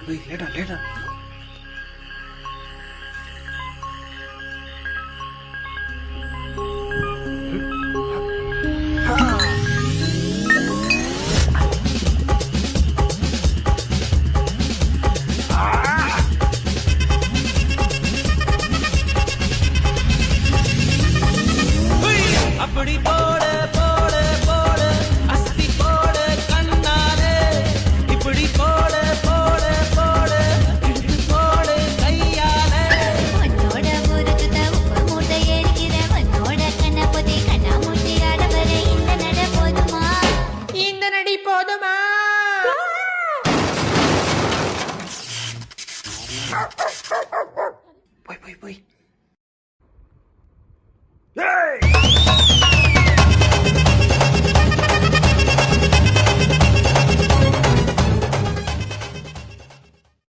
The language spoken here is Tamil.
லேட்டா அப்படி போட போட போட அஸ்தி போட கண்ணாலே இப்படி போட போட போட இழுத்து போட கையாலே உன்னோட ஊருக்கு உப்பு மூட்டை எரிக்கிற உன்னோட கண்ண பொதி கண்ணா மூட்டி ஆடவர இந்த நட போதுமா இந்த நடி போதுமா போய்